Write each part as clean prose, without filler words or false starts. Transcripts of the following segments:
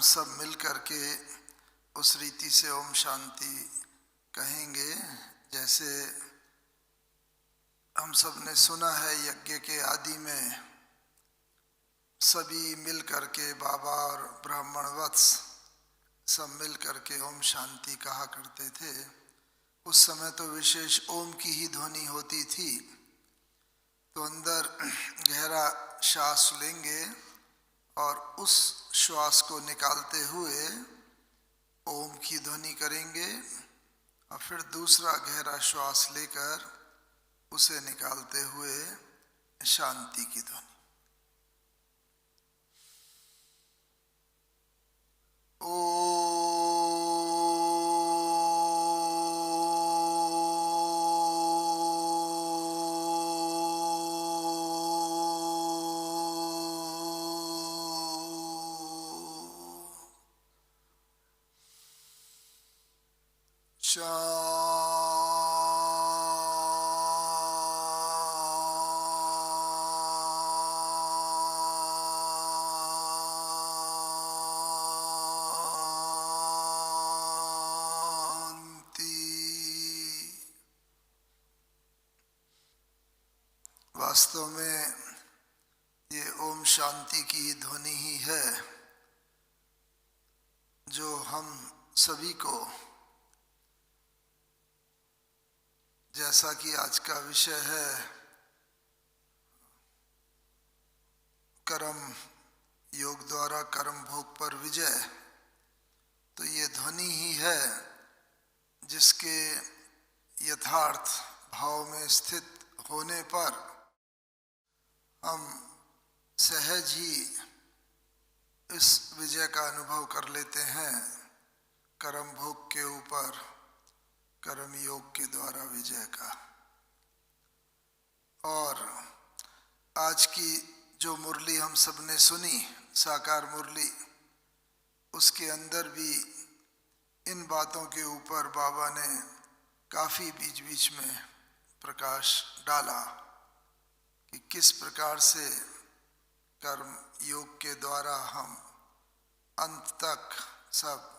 सब मिल कर के उस रीति से ओम शांति कहेंगे जैसे हम सब ने सुना है। यज्ञ के आदि में सभी मिल कर के बाबा और ब्राह्मण वत्स सब मिल कर के ओम शांति कहा करते थे। उस समय तो विशेष ओम की ही ध्वनि होती थी। तो अंदर गहरा श्वास लेंगे और उस श्वास को निकालते हुए ओम की ध्वनि करेंगे और फिर दूसरा गहरा श्वास लेकर उसे निकालते हुए शांति की ध्वनि। ओ वास्तव में ये ओम शांति की ध्वनि ही है जो हम सभी को, जैसा कि आज का विषय है कर्म योग द्वारा कर्म भोग पर विजय, तो ये ध्वनि ही है जिसके यथार्थ भाव में स्थित होने पर हम सहज ही इस विजय का अनुभव कर लेते हैं। कर्म भोग के ऊपर कर्म योग के द्वारा विजय का। और आज की जो मुरली हम सब ने सुनी, साकार मुरली, उसके अंदर भी इन बातों के ऊपर बाबा ने काफ़ी बीच बीच में प्रकाश डाला कि किस प्रकार से कर्म योग के द्वारा हम अंत तक सब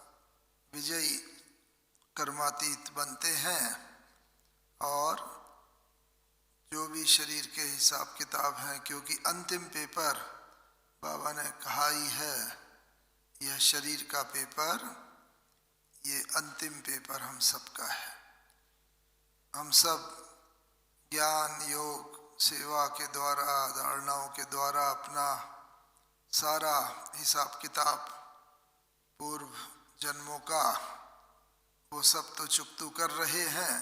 विजयी कर्मातीत बनते हैं। और जो भी शरीर के हिसाब किताब हैं, क्योंकि अंतिम पेपर बाबा ने कहा ही है, यह शरीर का पेपर, ये अंतिम पेपर हम सब का है। हम सब ज्ञान योग सेवा के द्वारा, धारणाओं के द्वारा अपना सारा हिसाब किताब पूर्व जन्मों का वो सब तो चुकतू कर रहे हैं।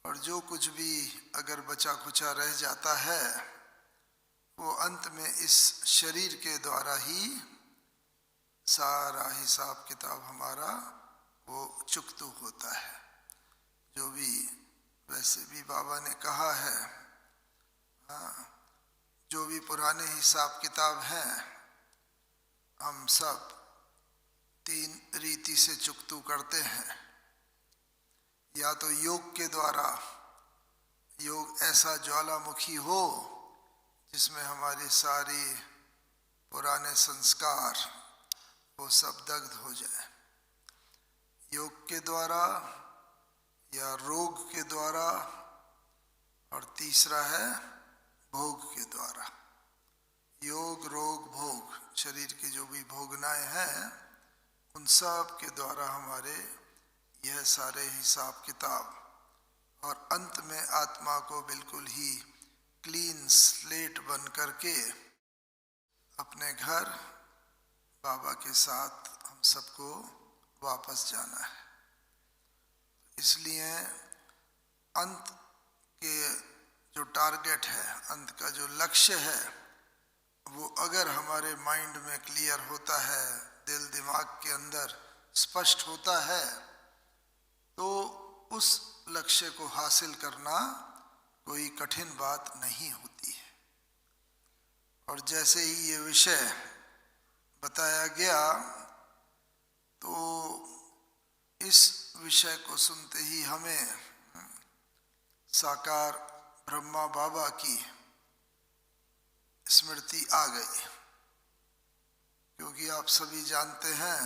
और जो कुछ भी अगर बचा खुचा रह जाता है वो अंत में इस शरीर के द्वारा ही सारा हिसाब किताब हमारा वो चुकतू होता है। जो भी वैसे भी बाबा ने कहा है, जो भी पुराने हिसाब किताब हैं हम सब तीन रीति से चुकतू करते हैं। या तो योग के द्वारा, योग ऐसा ज्वालामुखी हो जिसमें हमारी सारी पुराने संस्कार वो सब दग्ध हो जाए, योग के द्वारा या रोग के द्वारा, और तीसरा है भोग के द्वारा। योग रोग भोग, शरीर की जो भी भोगनाएं हैं उन सब के द्वारा हमारे यह सारे हिसाब किताब, और अंत में आत्मा को बिल्कुल ही क्लीन स्लेट बन करके अपने घर बाबा के साथ हम सबको वापस जाना है। इसलिए अंत के जो टारगेट है, अंत का जो लक्ष्य है, वो अगर हमारे माइंड में क्लियर होता है, दिल दिमाग के अंदर स्पष्ट होता है, तो उस लक्ष्य को हासिल करना कोई कठिन बात नहीं होती है। और जैसे ही ये विषय बताया गया तो इस विषय को सुनते ही हमें साकार ब्रह्मा बाबा की स्मृति आ गई, क्योंकि आप सभी जानते हैं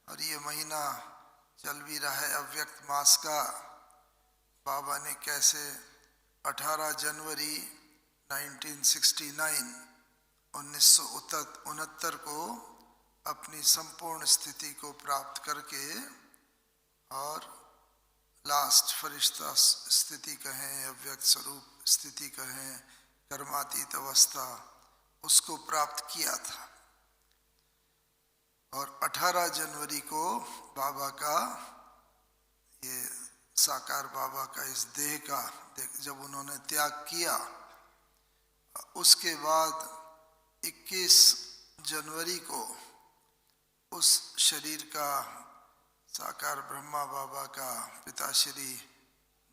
और ये महीना चल भी रहा है अव्यक्त मास का, बाबा ने कैसे 18 जनवरी 1969 को अपनी संपूर्ण स्थिति को प्राप्त करके और लास्ट फरिश्ता स्थिति कहें, अव्यक्त स्वरूप स्थिति कहें, कर्मातीत अवस्था, उसको प्राप्त किया था। और 18 जनवरी को बाबा का ये साकार बाबा का इस देह का जब उन्होंने त्याग किया, उसके बाद 21 जनवरी को उस शरीर का साकार ब्रह्मा बाबा का, पिताश्री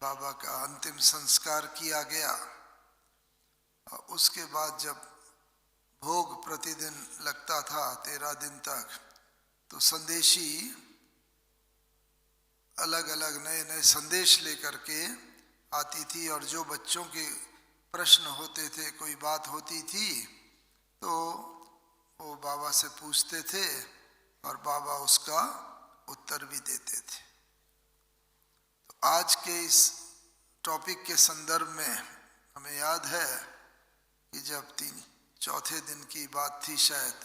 बाबा का अंतिम संस्कार किया गया। उसके बाद जब भोग प्रतिदिन लगता था 13 दिन तक, तो संदेशी अलग अलग नए नए संदेश लेकर के आती थी और जो बच्चों के प्रश्न होते थे, कोई बात होती थी तो वो बाबा से पूछते थे और बाबा उसका उत्तर भी देते थे। तो आज के इस टॉपिक के संदर्भ में हमें याद है कि जब चौथे दिन की बात थी शायद,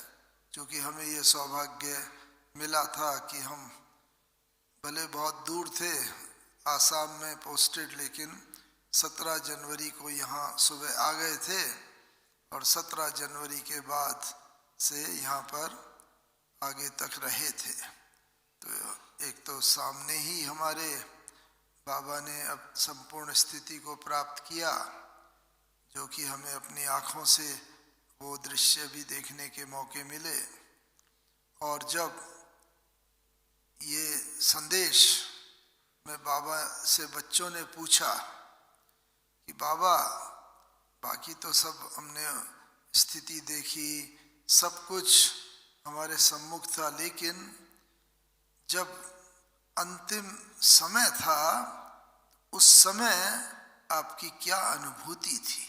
क्योंकि हमें ये सौभाग्य मिला था कि हम भले बहुत दूर थे, आसाम में पोस्टेड, लेकिन 17 जनवरी को यहाँ सुबह आ गए थे और 17 जनवरी के बाद से यहाँ पर आगे तक रहे थे। तो एक तो सामने ही हमारे बाबा ने अब संपूर्ण स्थिति को प्राप्त किया, जो कि हमें अपनी आँखों से वो दृश्य भी देखने के मौके मिले। और जब ये संदेश में बाबा से बच्चों ने पूछा कि बाबा, बाकी तो सब हमने स्थिति देखी, सब कुछ हमारे सम्मुख था, लेकिन जब अंतिम समय था उस समय आपकी क्या अनुभूति थी,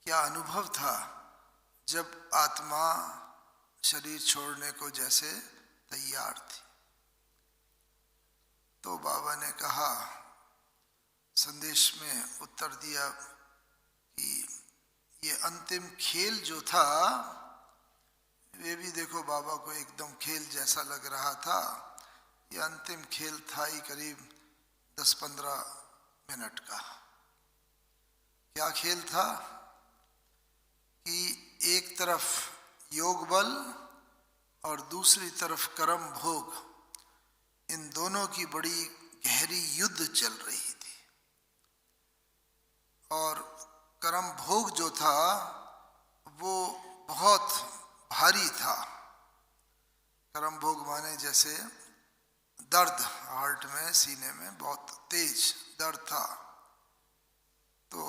क्या अनुभव था जब आत्मा शरीर छोड़ने को जैसे तैयार थी? तो बाबा ने कहा, संदेश में उत्तर दिया कि ये अंतिम खेल जो था, वे भी देखो बाबा को एकदम खेल जैसा लग रहा था। ये अंतिम खेल था ही करीब 10-15 मिनट का। क्या खेल था कि एक तरफ योग बल और दूसरी तरफ कर्म भोग, इन दोनों की बड़ी गहरी युद्ध चल रही थी। और कर्म भोग जो था वो बहुत भारी था। कर्म भोग माने जैसे दर्द, हार्ट में, सीने में बहुत तेज दर्द था। तो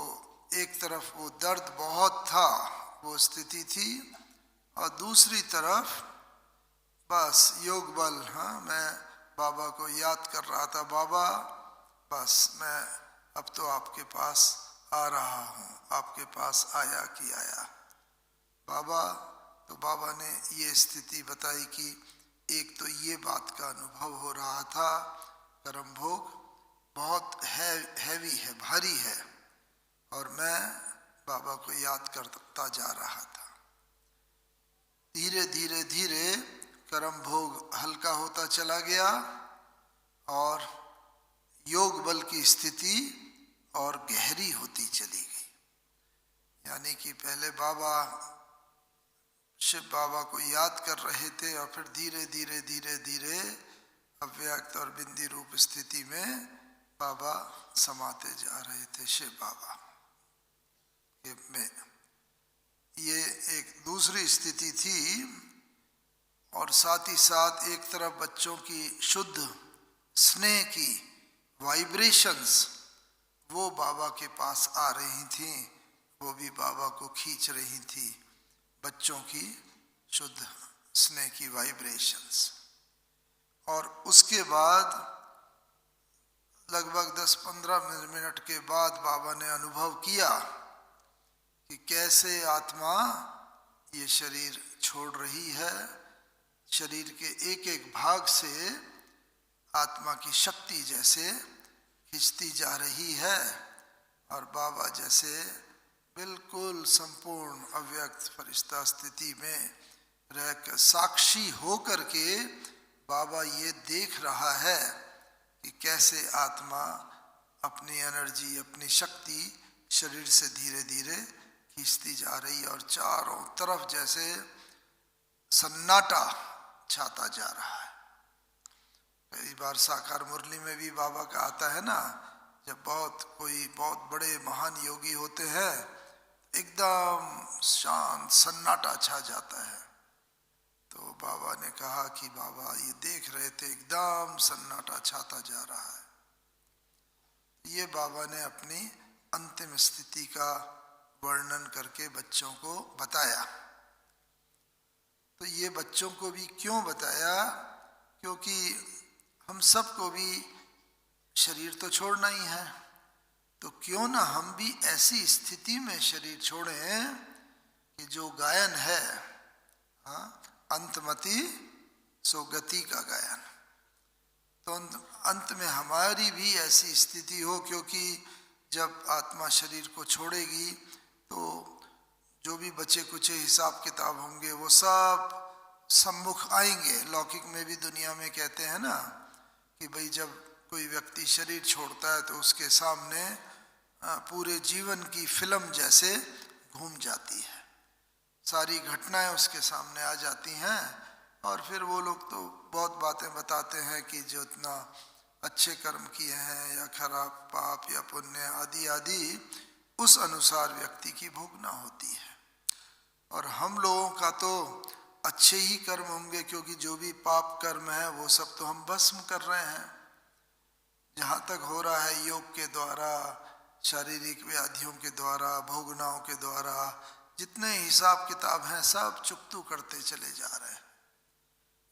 एक तरफ वो दर्द बहुत था, वो स्थिति थी, और दूसरी तरफ बस योग बल। हाँ, मैं बाबा को याद कर रहा था, बाबा बस मैं अब तो आपके पास आ रहा हूँ, आपके पास आया कि आया बाबा। तो बाबा ने ये स्थिति बताई कि एक तो ये बात का अनुभव हो रहा था, कर्म भोग बहुत हैवी है, भारी है, और मैं बाबा को याद करता जा रहा था। धीरे धीरे धीरे कर्म भोग हल्का होता चला गया और योग बल की स्थिति और गहरी होती चली गई। यानी कि पहले बाबा, शिव बाबा को याद कर रहे थे और फिर धीरे धीरे धीरे धीरे अव्यक्त और बिंदी रूप स्थिति में बाबा समाते जा रहे थे, शिव बाबा में। ये एक दूसरी स्थिति थी। और साथ ही साथ एक तरफ बच्चों की शुद्ध स्नेह की वाइब्रेशंस वो बाबा के पास आ रही थी, वो भी बाबा को खींच रही थी, बच्चों की शुद्ध स्नेह की वाइब्रेशंस। और उसके बाद लगभग 10-15 मिनट के बाद बाबा ने अनुभव किया कि कैसे आत्मा ये शरीर छोड़ रही है, शरीर के एक एक भाग से आत्मा की शक्ति जैसे खिंचती जा रही है, और बाबा जैसे बिल्कुल संपूर्ण अव्यक्त फरिश्ता स्थिति में रहकर साक्षी होकर के बाबा ये देख रहा है कि कैसे आत्मा अपनी एनर्जी, अपनी शक्ति शरीर से धीरे धीरे खींचती जा रही है, और चारों तरफ जैसे सन्नाटा छाता जा रहा है। कई बार साकार मुरली में भी बाबा का आता है ना, जब कोई बहुत बड़े महान योगी होते हैं, एकदम शांत सन्नाटा छा जाता है। तो बाबा ने कहा कि बाबा ये देख रहे थे, एकदम सन्नाटा छाता जा रहा है। ये बाबा ने अपनी अंतिम स्थिति का वर्णन करके बच्चों को बताया। तो ये बच्चों को भी क्यों बताया? क्योंकि हम सबको भी शरीर तो छोड़ना ही है, तो क्यों ना हम भी ऐसी स्थिति में शरीर छोड़ें कि जो गायन है, हाँ, अंतमति सो गति का गायन, तो अंत में हमारी भी ऐसी स्थिति हो। क्योंकि जब आत्मा शरीर को छोड़ेगी तो जो भी बचे कुचे हिसाब किताब होंगे वो सब सम्मुख आएंगे। लौकिक में भी दुनिया में कहते हैं ना कि भाई जब कोई व्यक्ति शरीर छोड़ता है तो उसके सामने पूरे जीवन की फिल्म जैसे घूम जाती है, सारी घटनाएं उसके सामने आ जाती हैं, और फिर वो लोग तो बहुत बातें बताते हैं कि जो इतना अच्छे कर्म किए हैं या खराब पाप या पुण्य आदि आदि, उस अनुसार व्यक्ति की भोगना होती है। और हम लोगों का तो अच्छे ही कर्म होंगे, क्योंकि जो भी पाप कर्म है वो सब तो हम भस्म कर रहे हैं। जहाँ तक हो रहा है योग के द्वारा, शारीरिक व्याधियों के द्वारा, भोगनाओं के द्वारा, जितने हिसाब किताब हैं सब चुकतू करते चले जा रहे हैं।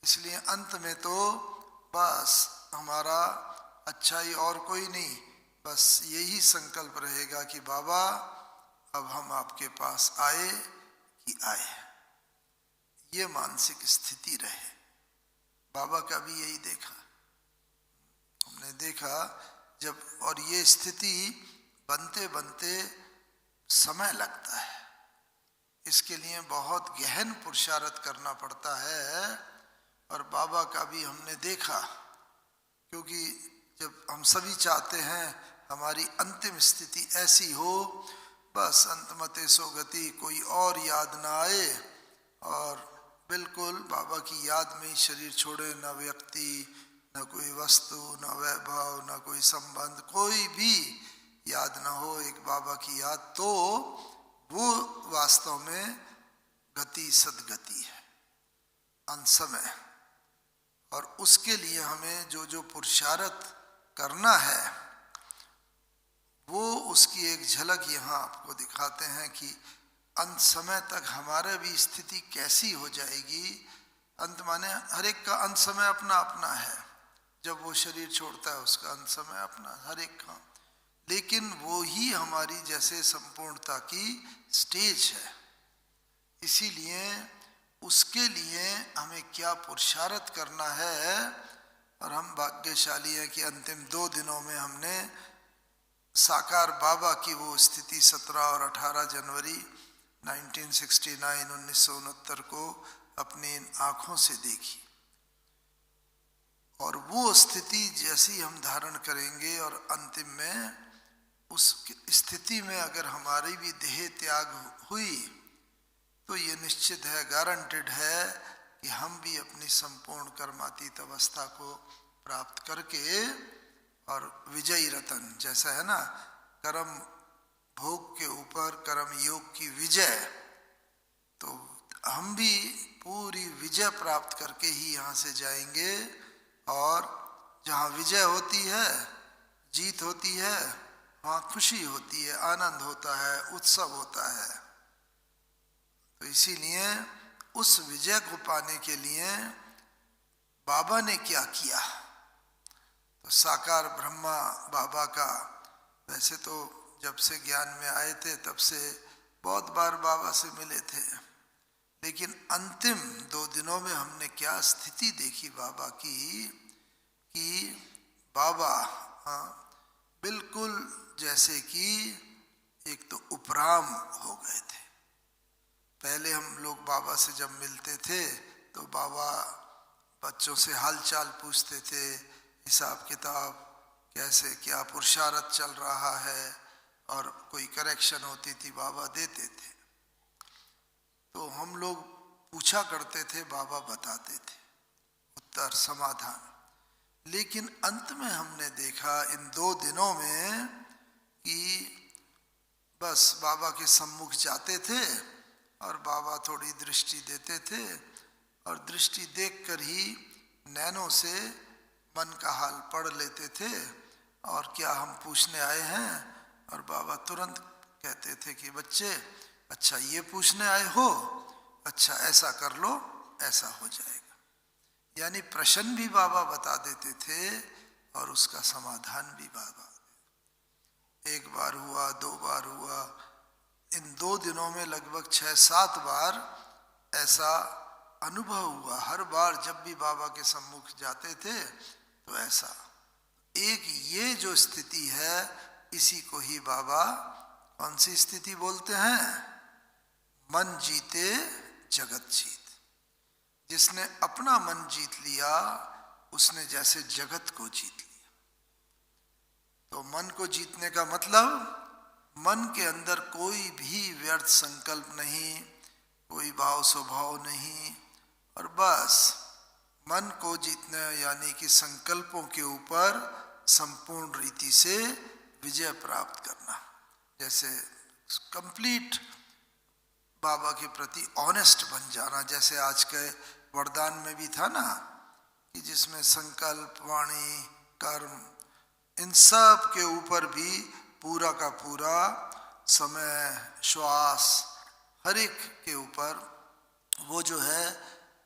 इसलिए अंत में तो बस हमारा अच्छा ही और कोई नहीं, बस यही संकल्प रहेगा कि बाबा अब हम आपके पास आए कि आए। ये मानसिक स्थिति रहे। बाबा का भी यही देखा, हमने देखा जब, और ये स्थिति बनते बनते समय लगता है, इसके लिए बहुत गहन पुरुषार्थ करना पड़ता है। और बाबा का भी हमने देखा, क्योंकि जब हम सभी चाहते हैं हमारी अंतिम स्थिति ऐसी हो, बस अंतमते सो गति, कोई और याद ना आए, और बिल्कुल बाबा की याद में ही शरीर छोड़े, न व्यक्ति, न कोई वस्तु, न वैभव, न कोई संबंध, कोई भी याद ना हो, एक बाबा की याद, तो वो वास्तव में गति सदगति है, अंत समय। और उसके लिए हमें जो जो पुरुषार्थ करना है वो उसकी एक झलक यहाँ आपको दिखाते हैं कि अंत समय तक हमारे भी स्थिति कैसी हो जाएगी। अंत माने हर एक का अंत समय अपना अपना है, जब वो शरीर छोड़ता है उसका अंत समय अपना हर एक का, लेकिन वो ही हमारी जैसे संपूर्णता की स्टेज है। इसीलिए उसके लिए हमें क्या पुरुषार्थ करना है। और हम भाग्यशाली हैं कि अंतिम 2 दिनों में हमने साकार बाबा की वो स्थिति 17 और 18 जनवरी 1969 को अपनी आंखों से देखी। और वो स्थिति जैसी हम धारण करेंगे और अंतिम में उस स्थिति में अगर हमारी भी देह त्याग हुई तो ये निश्चित है, गारंटेड है कि हम भी अपनी संपूर्ण कर्मातीत अवस्था को प्राप्त करके और विजयी रतन, जैसा है ना कर्म भोग के ऊपर कर्म योग की विजय, तो हम भी पूरी विजय प्राप्त करके ही यहाँ से जाएंगे। और जहाँ विजय होती है, जीत होती है, वहाँ खुशी होती है, आनंद होता है, उत्सव होता है। तो इसीलिए उस विजय को पाने के लिए बाबा ने क्या किया, तो साकार ब्रह्मा बाबा का, वैसे तो जब से ज्ञान में आए थे तब से बहुत बार बाबा से मिले थे, लेकिन अंतिम 2 दिनों में हमने क्या स्थिति देखी बाबा की कि बाबा बिल्कुल जैसे कि एक तो उपराम हो गए थे। पहले हम लोग बाबा से जब मिलते थे तो बाबा बच्चों से हालचाल पूछते थे, हिसाब किताब कैसे क्या पुरुषार्थ चल रहा है, और कोई करेक्शन होती थी बाबा देते थे। तो हम लोग पूछा करते थे, बाबा बताते थे उत्तर समाधान। लेकिन अंत में हमने देखा इन 2 दिनों में कि बस बाबा के सम्मुख जाते थे और बाबा थोड़ी दृष्टि देते थे, और दृष्टि देखकर ही नैनों से मन का हाल पढ़ लेते थे और क्या हम पूछने आए हैं, और बाबा तुरंत कहते थे कि बच्चे अच्छा ये पूछने आए हो, अच्छा ऐसा कर लो, ऐसा हो जाएगा। यानी प्रश्न भी बाबा बता देते थे और उसका समाधान भी बाबा। एक बार हुआ, 2 बार हुआ, इन 2 दिनों में लगभग 6-7 बार ऐसा अनुभव हुआ। हर बार जब भी बाबा के सम्मुख जाते थे तो ऐसा एक ये जो स्थिति है, इसी को ही बाबा कौन सी स्थिति बोलते हैं? मन जीते जगत जीत। जिसने अपना मन जीत लिया उसने जैसे जगत को जीत लिया। तो मन को जीतने का मतलब मन के अंदर कोई भी व्यर्थ संकल्प नहीं, कोई भाव स्वभाव नहीं, और बस मन को जीतने यानी कि संकल्पों के ऊपर संपूर्ण रीति से विजय प्राप्त करना। जैसे कंप्लीट बाबा के प्रति ऑनेस्ट बन जाना, जैसे आज के वरदान में भी था ना कि जिसमें संकल्प, वाणी, कर्म, इन सब के ऊपर भी पूरा का पूरा समय, श्वास, हर एक के ऊपर वो जो है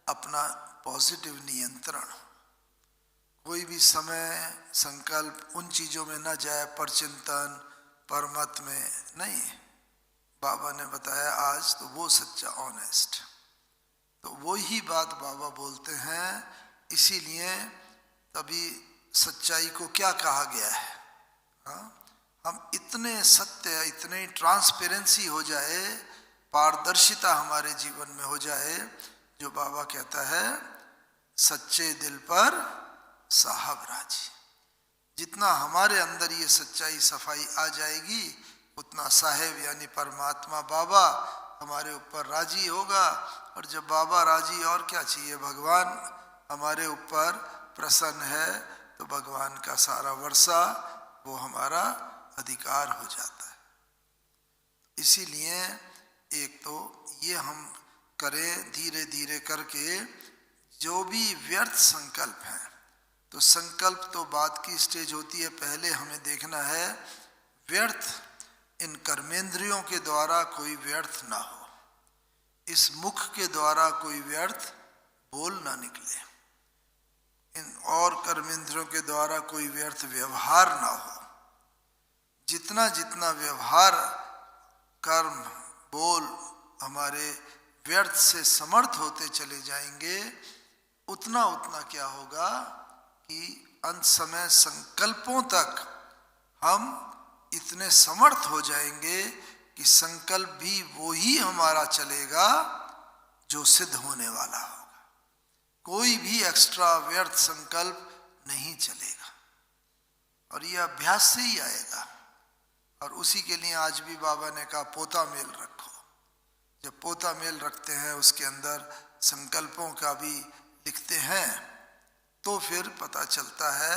अपना पॉजिटिव नियंत्रण। कोई भी समय, संकल्प उन चीज़ों में न जाए, पर चिंतन, पर मत में नहीं। बाबा ने बताया आज तो वो सच्चा ऑनेस्ट। तो वो ही बात बाबा बोलते हैं। इसीलिए तभी सच्चाई को क्या कहा गया है? हम इतने सत्य, इतने ट्रांसपेरेंसी हो जाए, पारदर्शिता हमारे जीवन में हो जाए, जो बाबा कहता है सच्चे दिल पर साहब राजी। जितना हमारे अंदर ये सच्चाई, सफाई आ जाएगी, उतना साहेब यानी परमात्मा बाबा हमारे ऊपर राजी होगा। और जब बाबा राजी, और क्या चाहिए? भगवान हमारे ऊपर प्रसन्न है तो भगवान का सारा वर्षा वो हमारा अधिकार हो जाता है। इसीलिए एक तो ये हम करें धीरे धीरे करके, जो भी व्यर्थ संकल्प हैं, तो संकल्प तो बात की स्टेज होती है, पहले हमें देखना है व्यर्थ इन कर्मेंद्रियों के द्वारा कोई व्यर्थ ना हो, इस मुख के द्वारा कोई व्यर्थ बोल ना निकले, इन और कर्मेंद्रियों के द्वारा कोई व्यर्थ व्यवहार ना हो। जितना जितना व्यवहार, कर्म, बोल हमारे व्यर्थ से समर्थ होते चले जाएंगे, उतना उतना क्या होगा कि अंत समय संकल्पों तक हम इतने समर्थ हो जाएंगे कि संकल्प भी वो ही हमारा चलेगा जो सिद्ध होने वाला होगा। कोई भी एक्स्ट्रा व्यर्थ संकल्प नहीं चलेगा, और ये अभ्यास से ही आएगा। और उसी के लिए आज भी बाबा ने कहा पोता मेल रखो। जब पोता मेल रखते हैं, उसके अंदर संकल्पों का भी लिखते हैं, तो फिर पता चलता है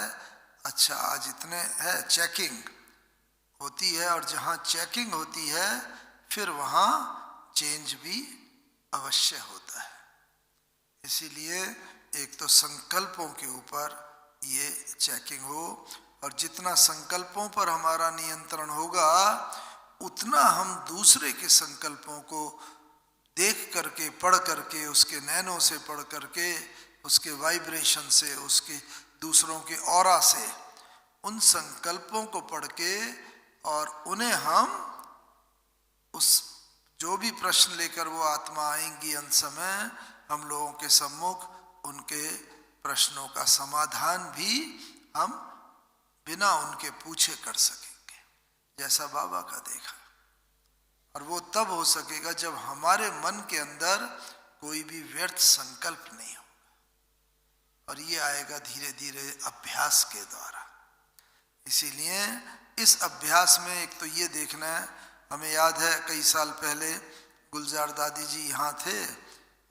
अच्छा आज इतने है, चेकिंग होती है, और जहाँ चेकिंग होती है फिर वहाँ चेंज भी अवश्य होता है। इसीलिए एक तो संकल्पों के ऊपर ये चेकिंग हो, और जितना संकल्पों पर हमारा नियंत्रण होगा, उतना हम दूसरे के संकल्पों को देख करके, पढ़ करके, उसके नैनों से पढ़ करके, उसके वाइब्रेशन से, उसके दूसरों के ऑरा से, उन संकल्पों को पढ़ के और उन्हें हम उस जो भी प्रश्न लेकर वो आत्मा आएंगी अंत समय, हम लोगों के सम्मुख उनके प्रश्नों का समाधान भी हम बिना उनके पूछे कर सकेंगे, जैसा बाबा का देखा। और वो तब हो सकेगा जब हमारे मन के अंदर कोई भी व्यर्थ संकल्प नहीं हो, और ये आएगा धीरे धीरे अभ्यास के द्वारा। इसीलिए इस अभ्यास में एक तो ये देखना है, हमें याद है कई साल पहले गुलजार दादी जी यहाँ थे,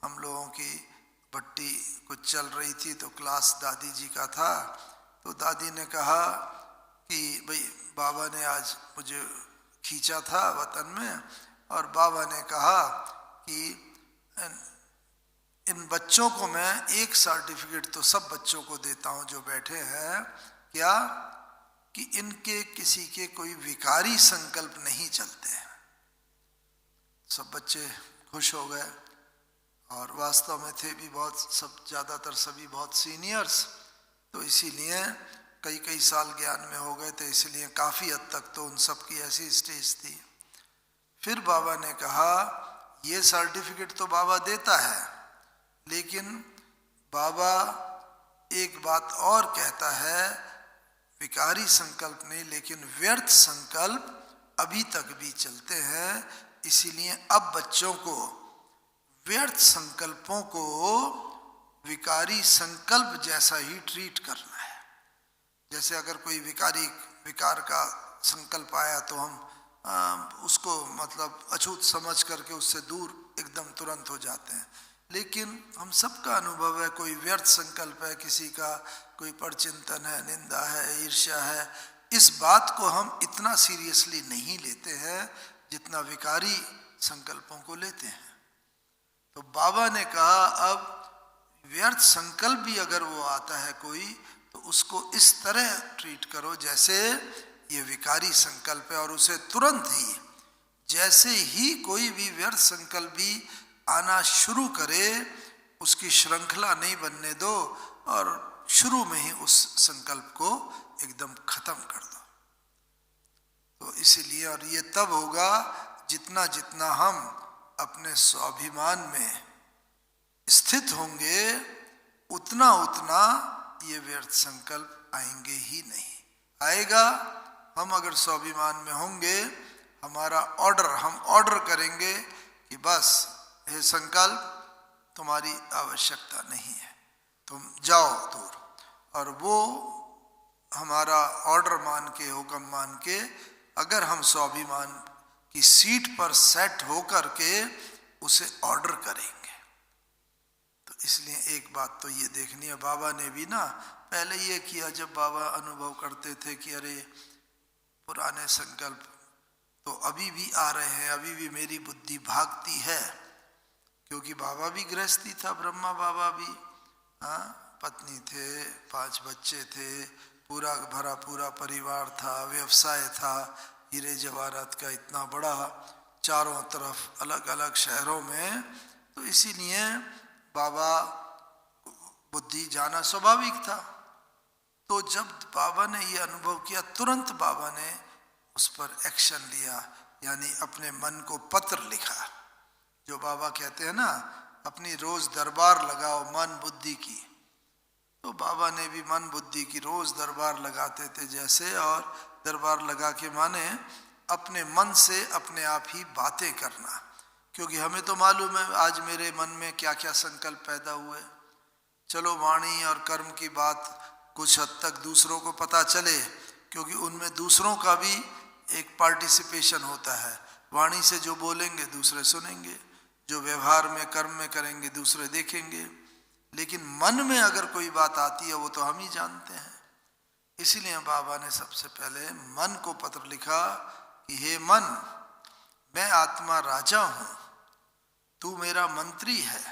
हम लोगों की भट्टी कुछ चल रही थी तो क्लास दादी जी का था, तो दादी ने कहा कि भाई बाबा ने आज मुझे खींचा था वतन में, और बाबा ने कहा कि इन बच्चों को मैं एक सर्टिफिकेट तो सब बच्चों को देता हूँ जो बैठे हैं, क्या कि इनके किसी के कोई विकारी संकल्प नहीं चलते हैं। सब बच्चे खुश हो गए, और वास्तव में थे भी बहुत, सब ज़्यादातर सभी बहुत सीनियर्स, तो इसीलिए कई कई साल ज्ञान में हो गए थे, इसलिए काफ़ी हद तक तो उन सब की ऐसी स्टेज थी। फिर बाबा ने कहा ये सर्टिफिकेट तो बाबा देता है, लेकिन बाबा एक बात और कहता है, विकारी संकल्प नहीं लेकिन व्यर्थ संकल्प अभी तक भी चलते हैं, इसीलिए अब बच्चों को व्यर्थ संकल्पों को विकारी संकल्प जैसा ही ट्रीट करना है। जैसे अगर कोई विकार का संकल्प आया तो हम उसको मतलब अछूत समझ करके उससे दूर एकदम तुरंत हो जाते हैं, लेकिन हम सबका अनुभव है कोई व्यर्थ संकल्प है, किसी का कोई परचिंतन है, निंदा है, ईर्ष्या है, इस बात को हम इतना सीरियसली नहीं लेते हैं जितना विकारी संकल्पों को लेते हैं। तो बाबा ने कहा अब व्यर्थ संकल्प भी अगर वो आता है कोई, तो उसको इस तरह ट्रीट करो जैसे ये विकारी संकल्प है, और उसे तुरंत ही, जैसे ही कोई भी व्यर्थ संकल्प भी आना शुरू करे, उसकी श्रृंखला नहीं बनने दो, और शुरू में ही उस संकल्प को एकदम खत्म कर दो। तो इसीलिए, और ये तब होगा जितना जितना हम अपने स्वाभिमान में स्थित होंगे, उतना उतना ये व्यर्थ संकल्प आएंगे ही नहीं। आएगा, हम अगर स्वाभिमान में होंगे, हमारा ऑर्डर, हम ऑर्डर करेंगे कि बस ये संकल्प तुम्हारी आवश्यकता नहीं है, तुम जाओ दूर, और वो हमारा ऑर्डर मान के, हुक्म मान के, अगर हम स्वाभिमान की सीट पर सेट होकर के उसे ऑर्डर करेंगे। तो इसलिए एक बात तो ये देखनी है, बाबा ने भी ना पहले ये किया, जब बाबा अनुभव करते थे कि अरे पुराने संकल्प तो अभी भी आ रहे हैं, अभी भी मेरी बुद्धि भागती है, क्योंकि बाबा भी गृहस्थी था, ब्रह्मा बाबा भी, हाँ, पत्नी थे, 5 बच्चे थे, पूरा भरा पूरा परिवार था, व्यवसाय था, हीरे जवाहरात का इतना बड़ा, चारों तरफ अलग अलग शहरों में, तो इसीलिए बाबा बुद्धि जाना स्वाभाविक था। तो जब बाबा ने ये अनुभव किया, तुरंत बाबा ने उस पर एक्शन लिया, यानी अपने मन को पत्र लिखा। जो बाबा कहते हैं ना, अपनी रोज दरबार लगाओ मन बुद्धि की, तो बाबा ने भी मन बुद्धि की रोज दरबार लगाते थे जैसे, और दरबार लगा के माने अपने मन से अपने आप ही बातें करना, क्योंकि हमें तो मालूम है आज मेरे मन में क्या क्या संकल्प पैदा हुए। चलो वाणी और कर्म की बात कुछ हद तक दूसरों को पता चले, क्योंकि उनमें दूसरों का भी एक पार्टिसिपेशन होता है। वाणी से जो बोलेंगे दूसरे सुनेंगे, जो व्यवहार में कर्म में करेंगे दूसरे देखेंगे, लेकिन मन में अगर कोई बात आती है वो तो हम ही जानते हैं। इसलिए बाबा ने सबसे पहले मन को पत्र लिखा कि हे मन, मैं आत्मा राजा हूं, तू मेरा मंत्री है,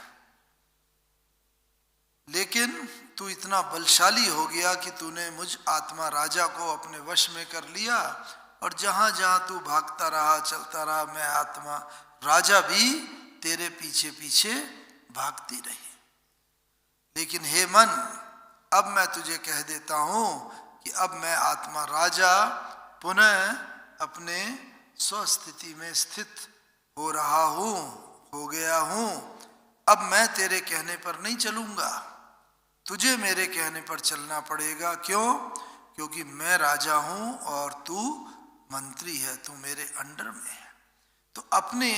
लेकिन तू इतना बलशाली हो गया कि तूने मुझ आत्मा राजा को अपने वश में कर लिया, और जहां जहां तू भागता रहा, चलता रहा, मैं आत्मा राजा भी तेरे पीछे पीछे भागती रही। लेकिन हे मन, अब मैं तुझे कह देता हूं कि अब मैं आत्मा राजा पुनः अपने स्वस्थिति में स्थित हो रहा हूं, हो गया हूं, अब मैं तेरे कहने पर नहीं चलूंगा, तुझे मेरे कहने पर चलना पड़ेगा। क्यों? क्योंकि मैं राजा हूं और तू मंत्री है, तू मेरे अंडर में है। तो अपने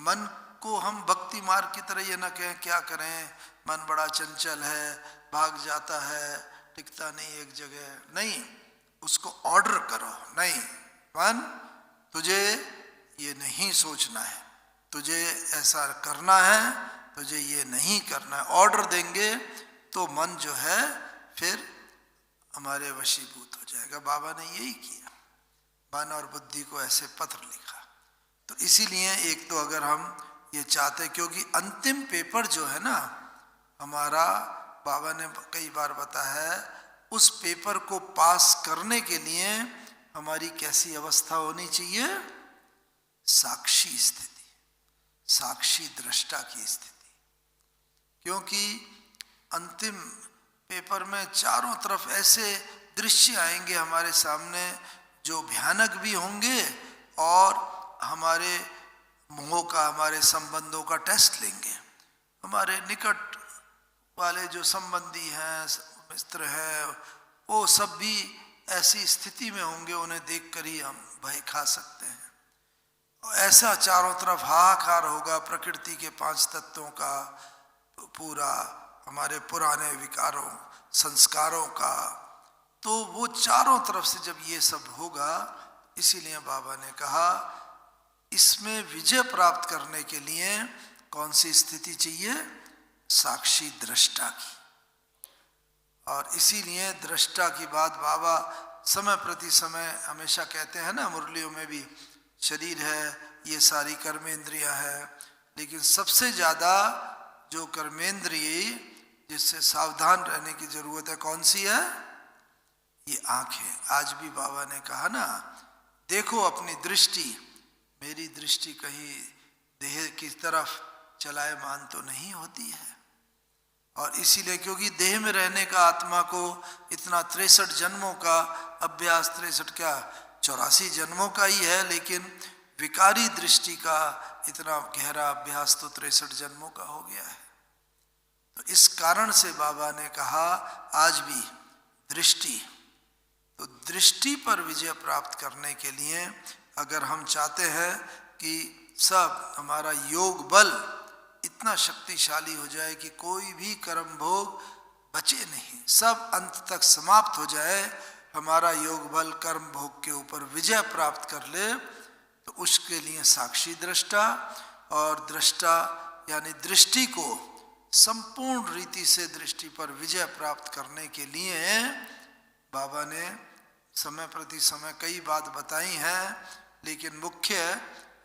मन को हम भक्ति मार्ग की तरह ये ना कहें क्या करें, मन बड़ा चंचल है, भाग जाता है, टिकता नहीं एक जगह, नहीं, उसको ऑर्डर करो। नहीं मन, तुझे ये नहीं सोचना है, तुझे ऐसा करना है, तुझे ये नहीं करना है। ऑर्डर देंगे तो मन जो है फिर हमारे वशीभूत हो जाएगा। बाबा ने यही किया, मन और बुद्धि को ऐसे पत्र लिखा। तो इसीलिए एक तो अगर हम ये चाहते, क्योंकि अंतिम पेपर जो है ना हमारा, बाबा ने कई बार बताया है, उस पेपर को पास करने के लिए हमारी कैसी अवस्था होनी चाहिए? साक्षी स्थिति, साक्षी दृष्टा की स्थिति। क्योंकि अंतिम पेपर में चारों तरफ ऐसे दृश्य आएंगे हमारे सामने जो भयानक भी होंगे और हमारे मोह का, हमारे संबंधों का टेस्ट लेंगे। हमारे निकट वाले जो संबंधी हैं, मित्र हैं, वो सब भी ऐसी स्थिति में होंगे, उन्हें देखकर ही हम भय खा सकते हैं। ऐसा चारों तरफ हाहाकार होगा प्रकृति के 5 तत्वों का, पूरा हमारे पुराने विकारों संस्कारों का। तो वो चारों तरफ से जब ये सब होगा, इसीलिए बाबा ने कहा इसमें विजय प्राप्त करने के लिए कौन सी स्थिति चाहिए? साक्षी दृष्टा की। और इसीलिए दृष्टा की बात बाबा समय प्रति समय हमेशा कहते हैं ना, मुरलियों में भी, शरीर है, ये सारी कर्मेंद्रियां हैं, लेकिन सबसे ज़्यादा जो कर्मेंद्रिय जिससे सावधान रहने की जरूरत है, कौन सी है? ये आंखें। आज भी बाबा ने कहा ना, देखो अपनी दृष्टि, मेरी दृष्टि कहीं देह की तरफ चलायमान तो नहीं होती है। और इसीलिए क्योंकि देह में रहने का आत्मा को इतना 63 जन्मों का अभ्यास, 63 क्या 84 जन्मों का ही है, लेकिन विकारी दृष्टि का इतना गहरा अभ्यास तो 63 जन्मों का हो गया है। तो इस कारण से बाबा ने कहा आज भी दृष्टि, तो दृष्टि पर विजय प्राप्त करने के लिए अगर हम चाहते हैं कि सब हमारा योग बल इतना शक्तिशाली हो जाए कि कोई भी कर्म भोग बचे नहीं, सब अंत तक समाप्त हो जाए, हमारा योग बल कर्म भोग के ऊपर विजय प्राप्त कर ले, तो उसके लिए साक्षी दृष्टा और दृष्टा यानी दृष्टि को संपूर्ण रीति से दृष्टि पर विजय प्राप्त करने के लिए बाबा ने समय प्रति समय कई बात बताई हैं। लेकिन मुख्य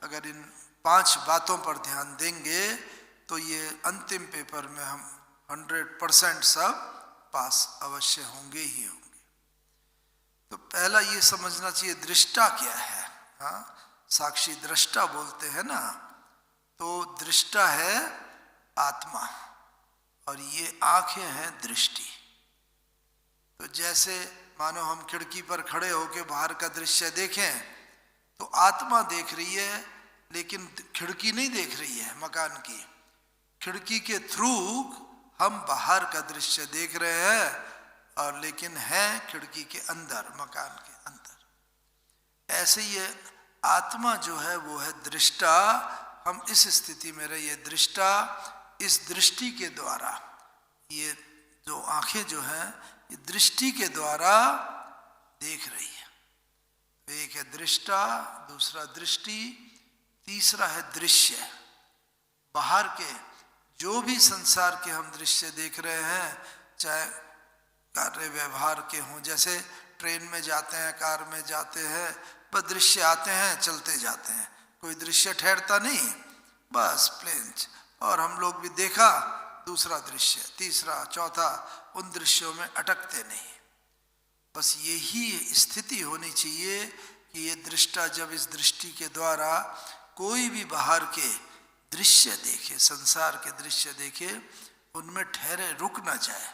अगर इन 5 बातों पर ध्यान देंगे तो ये अंतिम पेपर में हम 100% सब पास अवश्य होंगे ही होंगे। तो पहला ये समझना चाहिए दृष्टा क्या है। हाँ, साक्षी दृष्टा बोलते हैं ना, तो दृष्टा है आत्मा और ये आंखें हैं दृष्टि। तो जैसे मानो हम खिड़की पर खड़े होकर बाहर का दृश्य देखें तो आत्मा देख रही है, लेकिन खिड़की नहीं देख रही है मकान की। खिड़की के थ्रू हम बाहर का दृश्य देख रहे हैं, और लेकिन है खिड़की के अंदर, मकान के अंदर। ऐसे ये आत्मा जो है वो है दृष्टा। हम इस स्थिति में रहिए दृष्टा, इस दृष्टि के द्वारा, ये जो आंखें जो हैं ये दृष्टि के द्वारा देख रही है। एक है दृष्टा, दूसरा दृष्टि, तीसरा है दृश्य। बाहर के जो भी संसार के हम दृश्य देख रहे हैं, चाहे कार्य व्यवहार के हों, जैसे ट्रेन में जाते हैं, कार में जाते हैं, बस दृश्य आते हैं चलते जाते हैं, कोई दृश्य ठहरता नहीं, बस प्लेन। और हम लोग भी देखा दूसरा दृश्य, तीसरा, चौथा, उन दृश्यों में अटकते नहीं। बस यही स्थिति होनी चाहिए कि ये दृष्टा जब इस दृष्टि के द्वारा कोई भी बाहर के दृश्य देखे, संसार के दृश्य देखे, उनमें ठहरे, रुक ना जाए।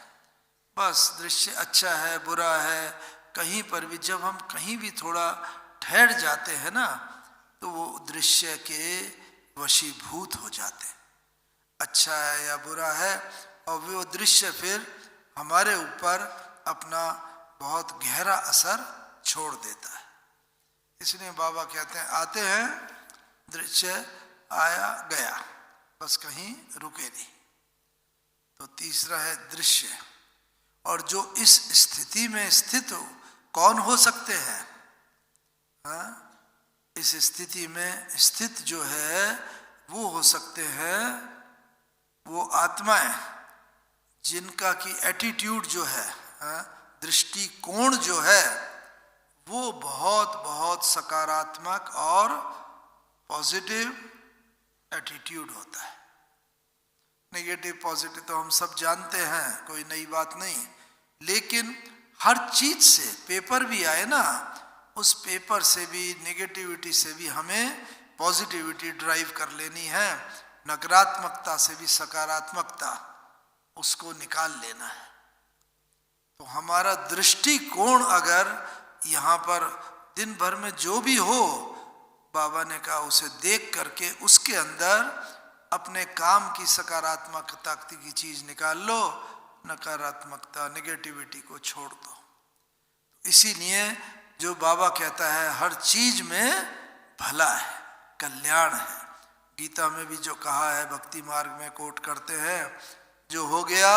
बस दृश्य अच्छा है बुरा है, कहीं पर भी जब हम कहीं भी थोड़ा ठहर जाते हैं ना, तो वो दृश्य के वशीभूत हो जाते, अच्छा है या बुरा है, और वो दृश्य फिर हमारे ऊपर अपना बहुत गहरा असर छोड़ देता है। इसलिए बाबा कहते हैं आते हैं, दृश्य आया गया, बस कहीं रुके नहीं। तो तीसरा है दृश्य, और जो इस स्थिति में स्थित हो, कौन हो सकते हैं? हाँ, इस स्थिति में स्थित जो है वो हो सकते हैं वो आत्माएं जिनका की एटीट्यूड जो है, दृष्टिकोण जो है वो बहुत बहुत सकारात्मक और पॉजिटिव एटीट्यूड होता है। नेगेटिव पॉजिटिव तो हम सब जानते हैं, कोई नई बात नहीं, लेकिन हर चीज से, पेपर भी आए ना, उस पेपर से भी, नेगेटिविटी से भी हमें पॉजिटिविटी ड्राइव कर लेनी है, नकारात्मकता से भी सकारात्मकता उसको निकाल लेना है। तो हमारा दृष्टिकोण अगर यहाँ पर दिन भर में जो भी हो, बाबा ने कहा उसे देख करके उसके अंदर अपने काम की सकारात्मकता की चीज निकाल लो, नकारात्मकता नेगेटिविटी को छोड़ दो। इसीलिए जो बाबा कहता है हर चीज में भला है, कल्याण है। गीता में भी जो कहा है, भक्ति मार्ग में कोट करते हैं, जो हो गया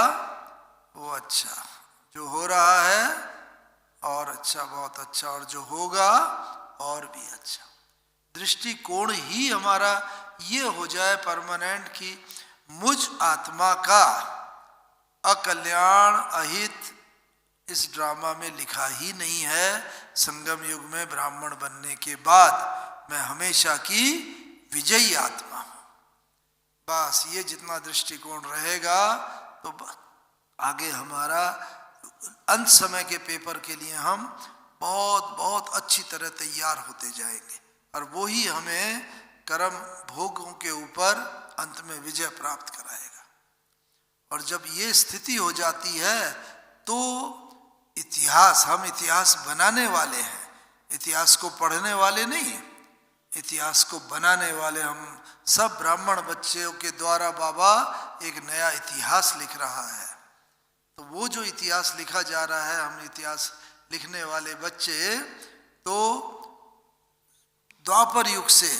वो अच्छा, जो हो रहा है और अच्छा, बहुत अच्छा, और जो होगा और भी अच्छा। दृष्टिकोण ही हमारा ये हो जाए परमानेंट कि मुझ आत्मा का अकल्याण अहित इस ड्रामा में लिखा ही नहीं है। संगम युग में ब्राह्मण बनने के बाद मैं हमेशा की विजयी आत्मा हूं। बस ये जितना दृष्टिकोण रहेगा तो आगे हमारा अंत समय के पेपर के लिए हम बहुत बहुत अच्छी तरह तैयार होते जाएंगे, और वो ही हमें कर्म भोगों के ऊपर अंत में विजय प्राप्त कराएगा। और जब ये स्थिति हो जाती है तो इतिहास, हम इतिहास बनाने वाले हैं, इतिहास को पढ़ने वाले नहीं, इतिहास को बनाने वाले हम सब ब्राह्मण बच्चों के द्वारा बाबा एक नया इतिहास लिख रहा है। तो वो जो इतिहास लिखा जा रहा है, हम इतिहास लिखने वाले बच्चे, तो द्वापर युग से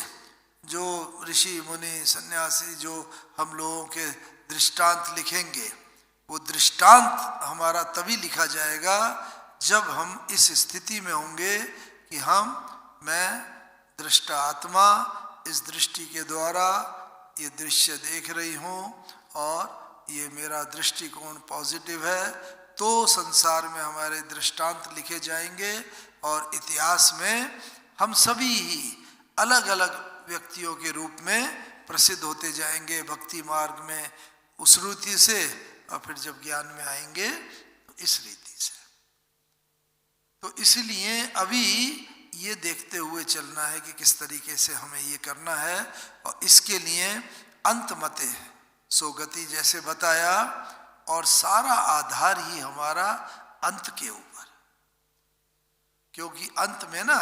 जो ऋषि मुनि सन्यासी जो हम लोगों के दृष्टांत लिखेंगे, वो दृष्टांत हमारा तभी लिखा जाएगा जब हम इस स्थिति में होंगे कि मैं दृष्टा आत्मा इस दृष्टि के द्वारा ये दृश्य देख रही हूँ और ये मेरा दृष्टिकोण पॉजिटिव है। तो संसार में हमारे दृष्टांत लिखे जाएंगे और इतिहास में हम सभी ही अलग अलग व्यक्तियों के रूप में प्रसिद्ध होते जाएंगे भक्ति मार्ग में उस रीति से, और फिर जब ज्ञान में आएंगे तो इस रीति से। तो इसलिए अभी ये देखते हुए चलना है कि किस तरीके से हमें ये करना है, और इसके लिए अंत मते सो गति जैसे बताया, और सारा आधार ही हमारा अंत के ऊपर, क्योंकि अंत में ना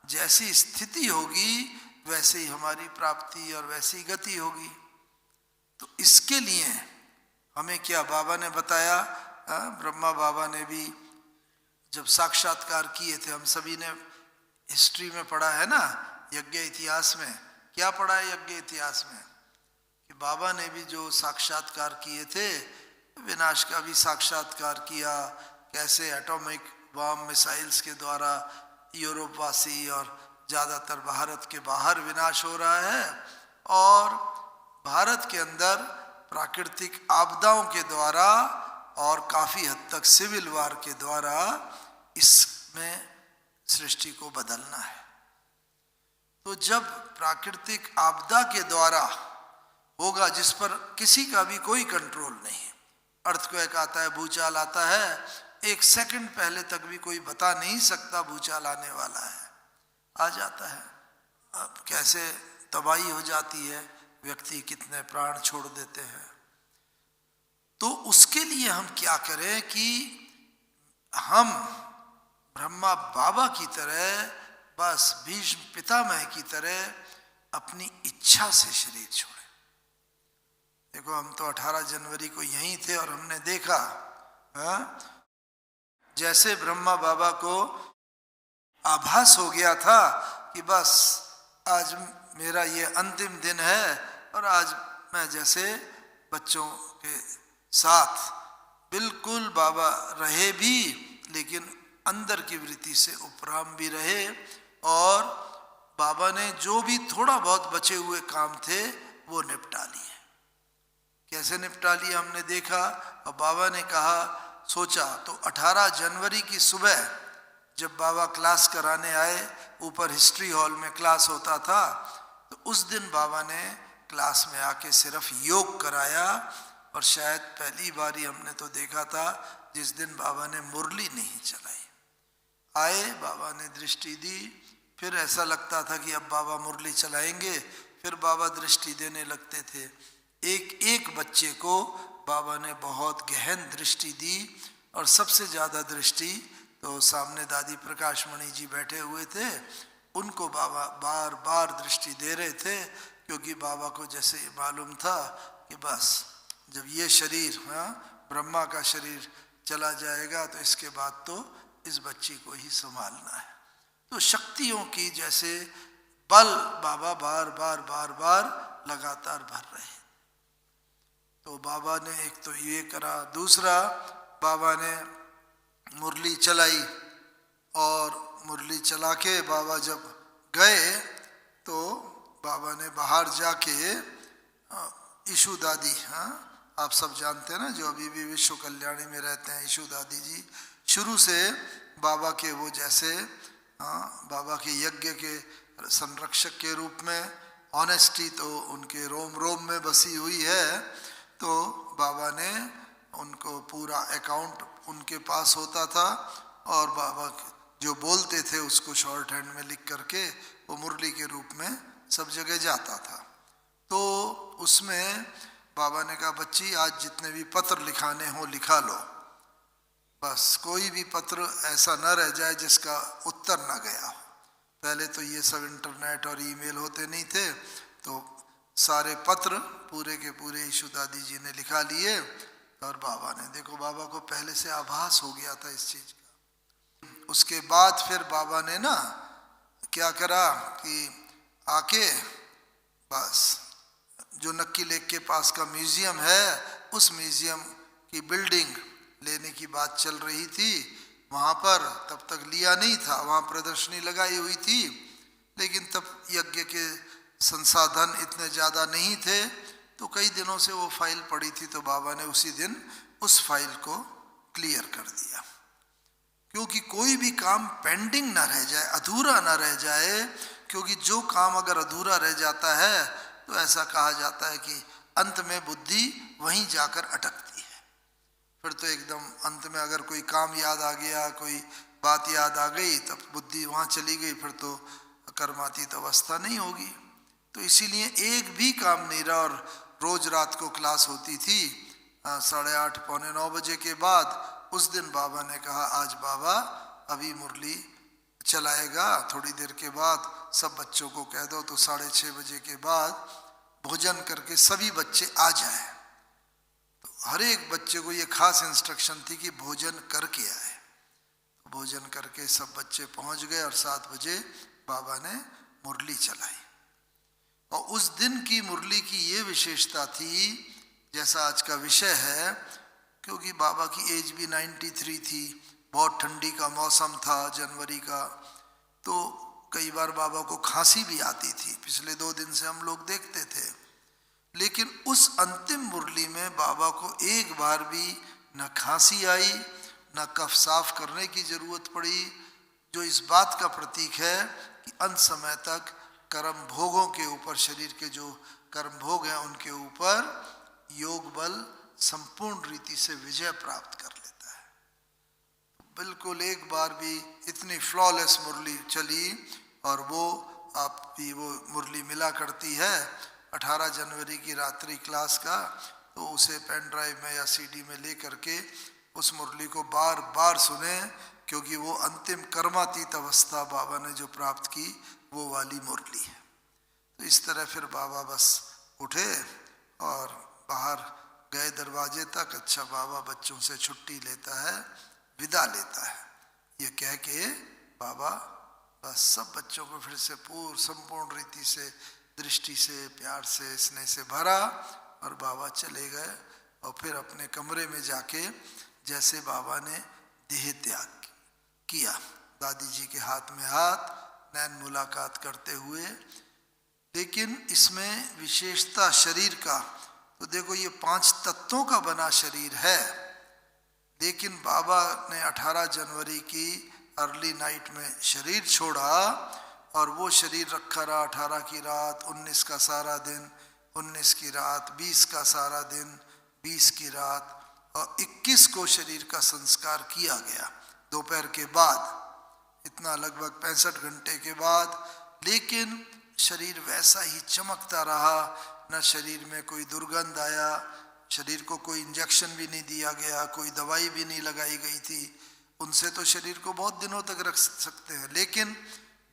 जैसी स्थिति होगी वैसे ही हमारी प्राप्ति और वैसी गति होगी। तो इसके लिए हमें क्या बाबा ने बताया, ब्रह्मा बाबा ने भी जब साक्षात्कार किए थे, हम सभी ने हिस्ट्री में पढ़ा है ना, यज्ञ इतिहास में क्या पढ़ा है, यज्ञ इतिहास में कि बाबा ने भी जो साक्षात्कार किए थे, विनाश का भी साक्षात्कार किया, कैसे एटॉमिक बम मिसाइल्स के द्वारा यूरोपवासी और ज़्यादातर भारत के बाहर विनाश हो रहा है, और भारत के अंदर प्राकृतिक आपदाओं के द्वारा और काफ़ी हद तक सिविल वार के द्वारा इसमें सृष्टि को बदलना है। तो जब प्राकृतिक आपदा के द्वारा होगा जिस पर किसी का भी कोई कंट्रोल नहीं, अर्थक्वेक आता है, भूचाल आता है, एक सेकंड पहले तक भी कोई बता नहीं सकता भूचाल आने वाला है, आ जाता है। अब कैसे तबाही हो जाती है, व्यक्ति कितने प्राण छोड़ देते हैं। तो उसके लिए हम क्या करें कि हम ब्रह्मा बाबा की तरह, बस भीष्म पितामह की तरह अपनी इच्छा से शरीर छोड़े। देखो हम तो 18 जनवरी को यहीं थे और हमने देखा, हाँ, जैसे ब्रह्मा बाबा को आभास हो गया था कि बस आज मेरा ये अंतिम दिन है और आज मैं जैसे बच्चों के साथ बिल्कुल बाबा रहे भी, लेकिन अंदर की वृत्ति से उपराम भी रहे, और बाबा ने जो भी थोड़ा बहुत बचे हुए काम थे वो निपटा लिए। कैसे निपटा लिए हमने देखा। और बाबा ने कहा, सोचा तो 18 जनवरी की सुबह जब बाबा क्लास कराने आए, ऊपर हिस्ट्री हॉल में क्लास होता था, तो उस दिन बाबा ने क्लास में आके सिर्फ योग कराया। और शायद पहली बार ही हमने तो देखा था जिस दिन बाबा ने मुरली नहीं चलाई। आए, बाबा ने दृष्टि दी, फिर ऐसा लगता था कि अब बाबा मुरली चलाएंगे, फिर बाबा दृष्टि देने लगते थे। एक एक बच्चे को बाबा ने बहुत गहन दृष्टि दी, और सबसे ज़्यादा दृष्टि तो सामने दादी प्रकाश मणि जी बैठे हुए थे, उनको बाबा बार बार दृष्टि दे रहे थे, क्योंकि बाबा को जैसे मालूम था कि बस जब ये शरीर, हाँ, ब्रह्मा का शरीर चला जाएगा तो इसके बाद तो इस बच्ची को ही संभालना है। तो शक्तियों की जैसे बल बाबा बार बार बार बार लगातार भर रहे। तो बाबा ने एक तो ये करा, दूसरा बाबा ने मुरली चलाई, और मुरली चला के बाबा जब गए तो बाबा ने बाहर जाके ईशु दादी, हाँ, आप सब जानते हैं ना, जो अभी भी विश्व कल्याणी में रहते हैं, ईशु दादी जी शुरू से बाबा के वो जैसे, हाँ, बाबा के यज्ञ के संरक्षक के रूप में, ऑनेस्टी तो उनके रोम रोम में बसी हुई है। तो बाबा ने उनको पूरा अकाउंट उनके पास होता था, और बाबा जो बोलते थे उसको शॉर्ट हैंड में लिख करके वो मुरली के रूप में सब जगह जाता था। तो उसमें बाबा ने कहा, बच्ची आज जितने भी पत्र लिखाने हो लिखा लो, बस कोई भी पत्र ऐसा न रह जाए जिसका उत्तर न गया हो। पहले तो ये सब इंटरनेट और ईमेल होते नहीं थे, तो सारे पत्र पूरे के पूरे ईशु दादी जी ने लिखा लिए, और बाबा ने, देखो बाबा को पहले से आभास हो गया था इस चीज का। उसके बाद फिर बाबा ने ना क्या करा कि आके बस जो नक्की लेक के पास का म्यूजियम है, उस म्यूजियम की बिल्डिंग लेने की बात चल रही थी। वहाँ पर तब तक लिया नहीं था, वहाँ प्रदर्शनी लगाई हुई थी, लेकिन तब यज्ञ के संसाधन इतने ज़्यादा नहीं थे, तो कई दिनों से वो फाइल पड़ी थी, तो बाबा ने उसी दिन उस फाइल को क्लियर कर दिया, क्योंकि कोई भी काम पेंडिंग ना रह जाए, अधूरा ना रह जाए। क्योंकि जो काम अगर अधूरा रह जाता है तो ऐसा कहा जाता है कि अंत में बुद्धि वहीं जाकर अटकती है। फिर तो एकदम अंत में अगर कोई काम याद आ गया, कोई बात याद आ गई, तब बुद्धि वहाँ चली गई, फिर तो कर्मातीत अवस्था नहीं होगी। तो इसीलिए एक भी काम नहीं रहा। और रोज रात को क्लास होती थी 8:30 पौने 9 बजे के बाद। उस दिन बाबा ने कहा, आज बाबा अभी मुरली चलाएगा, थोड़ी देर के बाद सब बच्चों को कह दो, तो 6:30 बजे के बाद भोजन करके सभी बच्चे आ जाएं। तो हर एक बच्चे को ये खास इंस्ट्रक्शन थी कि भोजन करके आए। भोजन करके सब बच्चे पहुंच गए, और 7 बजे बाबा ने मुरली चलाई। और उस दिन की मुरली की ये विशेषता थी, जैसा आज का विषय है, क्योंकि बाबा की एज भी 93 थी, बहुत ठंडी का मौसम था जनवरी का, तो कई बार बाबा को खांसी भी आती थी। पिछले 2 दिन से हम लोग देखते थे। लेकिन उस अंतिम मुरली में बाबा को एक बार भी न खांसी आई, न कफ साफ करने की जरूरत पड़ी, जो इस बात का प्रतीक है कि अंत समय तक कर्म भोगों के ऊपर, शरीर के जो कर्म भोग हैं उनके ऊपर योग बल संपूर्ण रीति से विजय प्राप्त कर लेता है। बिल्कुल एक बार भी इतनी फ्लॉलेस मुरली चली, और वो आप भी वो मुरली मिला करती है 18 जनवरी की रात्रि क्लास का, तो उसे पेन ड्राइव में या सीडी में ले करके उस मुरली को बार बार सुने, क्योंकि वो अंतिम कर्मातीत अवस्था बाबा ने जो प्राप्त की वो वाली मुरली है। तो इस तरह फिर बाबा बस उठे और बाहर गए दरवाजे तक। अच्छा, बाबा बच्चों से छुट्टी लेता है, विदा लेता है। ये कह के बाबा बस सब बच्चों को फिर से संपूर्ण रीति से, दृष्टि से, प्यार से, स्नेह से भरा और बाबा चले गए। और फिर अपने कमरे में जाके जैसे बाबा ने देह त्याग किया, दादी जी के हाथ में हाथ, नैन मुलाकात करते हुए। लेकिन इसमें विशेषता शरीर का, तो देखो ये 5 तत्वों का बना शरीर है। लेकिन बाबा ने 18 जनवरी की अर्ली नाइट में शरीर छोड़ा और वो शरीर रखा रहा 18 की रात, 19 का सारा दिन, 19 की रात, 20 का सारा दिन, 20 की रात और 21 को शरीर का संस्कार किया गया दोपहर के बाद, इतना लगभग 65 घंटे के बाद। लेकिन शरीर वैसा ही चमकता रहा, न शरीर में कोई दुर्गंध आया, शरीर को कोई इंजेक्शन भी नहीं दिया गया, कोई दवाई भी नहीं लगाई गई थी। उनसे तो शरीर को बहुत दिनों तक रख सकते हैं, लेकिन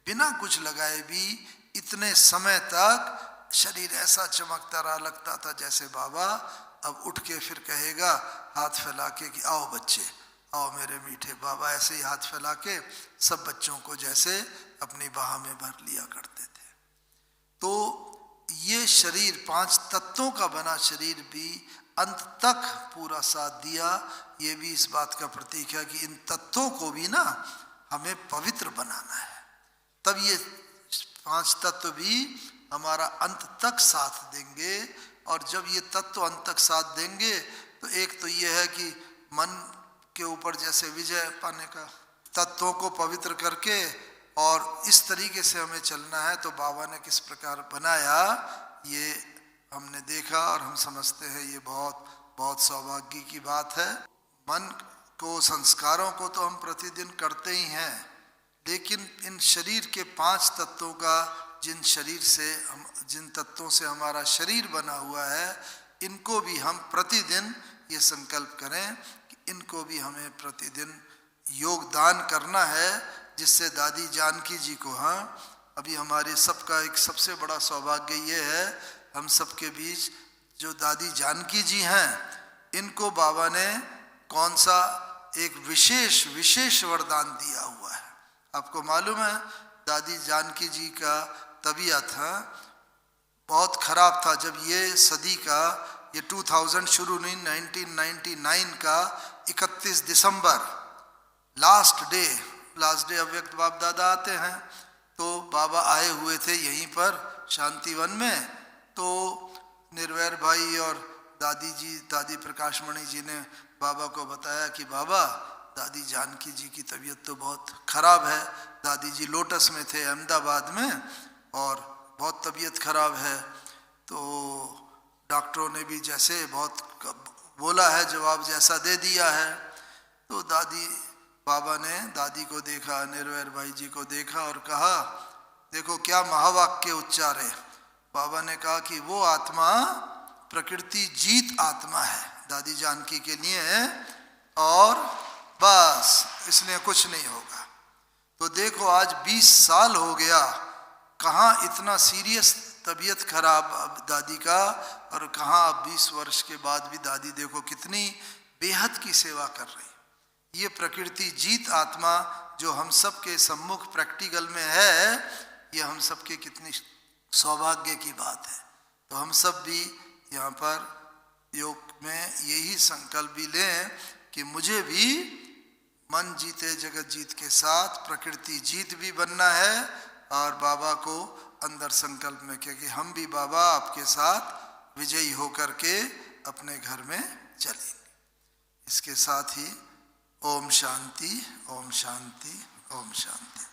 बिना कुछ लगाए भी इतने समय तक शरीर ऐसा चमकता रहा, लगता था जैसे बाबा अब उठ के फिर कहेगा हाथ फैला के कि आओ बच्चे, आओ मेरे मीठे। बाबा ऐसे ही हाथ फैला के सब बच्चों को जैसे अपनी बाह में भर लिया करते थे। तो ये शरीर 5 तत्वों का बना शरीर भी अंत तक पूरा साथ दिया। ये भी इस बात का प्रतीक है कि इन तत्वों को भी ना हमें पवित्र बनाना है, तब ये 5 तत्व भी हमारा अंत तक साथ देंगे। और जब ये तत्व अंत तक साथ देंगे तो एक तो ये है कि मन के ऊपर जैसे विजय पाने का, तत्वों को पवित्र करके और इस तरीके से हमें चलना है। तो बाबा ने किस प्रकार बनाया ये हमने देखा और हम समझते हैं ये बहुत बहुत सौभाग्य की बात है। मन को, संस्कारों को तो हम प्रतिदिन करते ही हैं, लेकिन इन शरीर के 5 तत्वों का, जिन तत्वों से हमारा शरीर बना हुआ है, इनको भी हम प्रतिदिन ये संकल्प करें कि इनको भी हमें प्रतिदिन योगदान करना है, जिससे दादी जानकी जी को, हाँ अभी हमारे सबका एक सबसे बड़ा सौभाग्य ये है, हम सबके बीच जो दादी जानकी जी हैं, इनको बाबा ने कौन सा एक विशेष वरदान दिया हुआ है। आपको मालूम है दादी जानकी जी का तबीयत बहुत खराब था जब ये सदी का, ये 2000 शुरू नहीं, 1999 का 31 दिसंबर लास्ट डे अव्यक्त बाप दादा आते हैं, तो बाबा आए हुए थे यहीं पर शांतिवन में। तो निर्वैर भाई और दादी प्रकाशमणि जी ने बाबा को बताया कि बाबा दादी जानकी जी की तबीयत तो बहुत खराब है। दादी जी लोटस में थे अहमदाबाद में और बहुत तबीयत खराब है। तो डॉक्टरों ने भी जैसे बहुत बोला है, जवाब जैसा दे दिया है। तो बाबा ने दादी को देखा, निर्वैर भाई जी को देखा और कहा देखो क्या महावाक्य उच्चारे। बाबा ने कहा कि वो आत्मा प्रकृति जीत आत्मा है दादी जानकी के लिए, और बस इसलिए कुछ नहीं होगा। तो देखो आज 20 साल हो गया, कहाँ इतना सीरियस तबीयत खराब अब दादी का, और कहाँ अब 20 वर्ष के बाद भी दादी देखो कितनी बेहद की सेवा कर रही। ये प्रकृति जीत आत्मा जो हम सब के सम्मुख प्रैक्टिकल में है, ये हम सब के कितनी सौभाग्य की बात है। तो हम सब भी यहाँ पर योग में यही संकल्प भी लें कि मुझे भी मन जीते जगत जीत के साथ प्रकृति जीत भी बनना है, और बाबा को अंदर संकल्प में कि हम भी बाबा आपके साथ विजयी होकर के अपने घर में चलेंगे। इसके साथ ही ओम शांति, ओम शांति, ओम शांति।